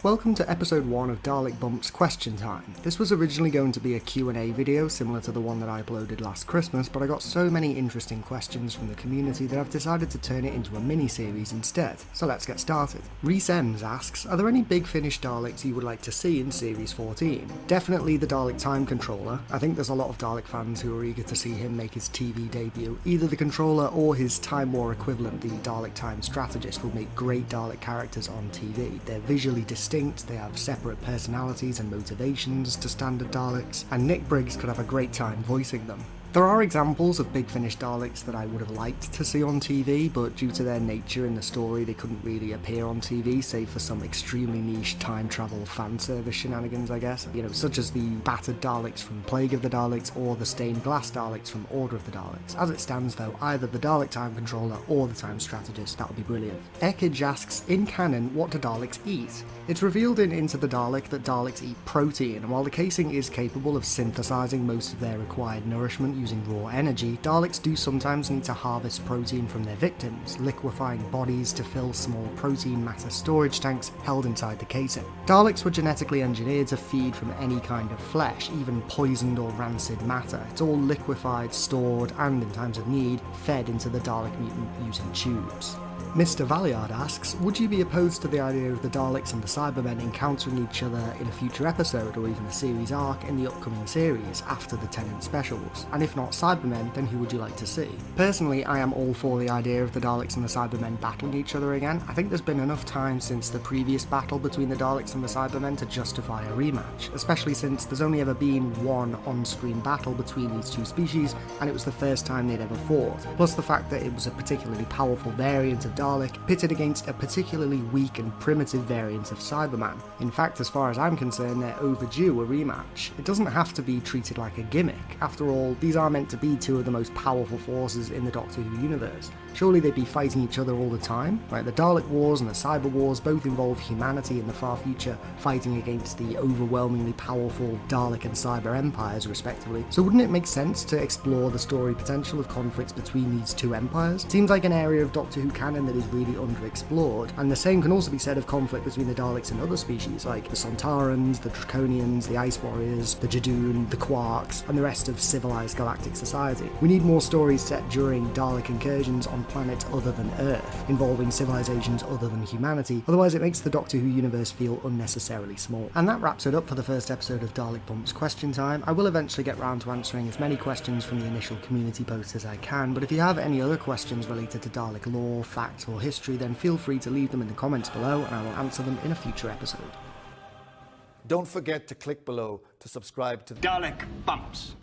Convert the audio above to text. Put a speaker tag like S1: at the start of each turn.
S1: Welcome to episode 1 of Dalek Bumps Question Time. This was originally going to be a Q&A video similar to the one that I uploaded last Christmas, but I got so many interesting questions from the community that I've decided to turn it into a mini-series instead. So let's get started. Reese Ems asks, are there any big Finish Daleks you would like to see in Series 14? Definitely the Dalek Time Controller. I think there's a lot of Dalek fans who are eager to see him make his TV debut. Either the controller or his Time War equivalent, the Dalek Time Strategist, will make great Dalek characters on TV. They're visually distinct, they have separate personalities and motivations to standard Daleks, and Nick Briggs could have a great time voicing them. There are examples of big Finish Daleks that I would have liked to see on TV, but due to their nature in the story they couldn't really appear on TV, save for some extremely niche time travel fan service shenanigans, I guess. Such as the battered Daleks from Plague of the Daleks or the stained glass Daleks from Order of the Daleks. As it stands though, either the Dalek Time Controller or the Time Strategist, that would be brilliant. Ekage asks, in canon, what do Daleks eat? It's revealed in Into the Dalek that Daleks eat protein, and while the casing is capable of synthesizing most of their required nourishment using raw energy, Daleks do sometimes need to harvest protein from their victims, liquefying bodies to fill small protein matter storage tanks held inside the casing. Daleks were genetically engineered to feed from any kind of flesh, even poisoned or rancid matter. It's all liquefied, stored, and in times of need, fed into the Dalek mutant using tubes. Mr. Valliard asks, would you be opposed to the idea of the Daleks and the Cybermen encountering each other in a future episode or even a series arc in the upcoming series after the Tennant specials? And if not Cybermen, then who would you like to see? Personally, I am all for the idea of the Daleks and the Cybermen battling each other again. I think there's been enough time since the previous battle between the Daleks and the Cybermen to justify a rematch, especially since there's only ever been one on-screen battle between these two species, and it was the first time they'd ever fought. Plus the fact that it was a particularly powerful variant of Dalek pitted against a particularly weak and primitive variant of Cyberman. In fact, as far as I'm concerned, they're overdue a rematch. It doesn't have to be treated like a gimmick. After all, these are meant to be two of the most powerful forces in the Doctor Who universe. Surely they'd be fighting each other all the time? Like the Dalek Wars and the Cyber Wars both involve humanity in the far future fighting against the overwhelmingly powerful Dalek and Cyber empires respectively. So wouldn't it make sense to explore the story potential of conflicts between these two empires? Seems like an area of Doctor Who canon that is really underexplored, and the same can also be said of conflict between the Daleks and other species like the Sontarans, the Draconians, the Ice Warriors, the Jadoon, the Quarks, and the rest of civilized galactic society. We need more stories set during Dalek incursions on planets other than Earth, involving civilizations other than humanity, otherwise it makes the Doctor Who universe feel unnecessarily small. And that wraps it up for the first episode of Dalek Bumps Question Time. I will eventually get round to answering as many questions from the initial community post as I can, but if you have any other questions related to Dalek lore, facts or history, then feel free to leave them in the comments below and I will answer them in a future episode.
S2: Don't forget to click below to subscribe to
S3: Dalek Bumps.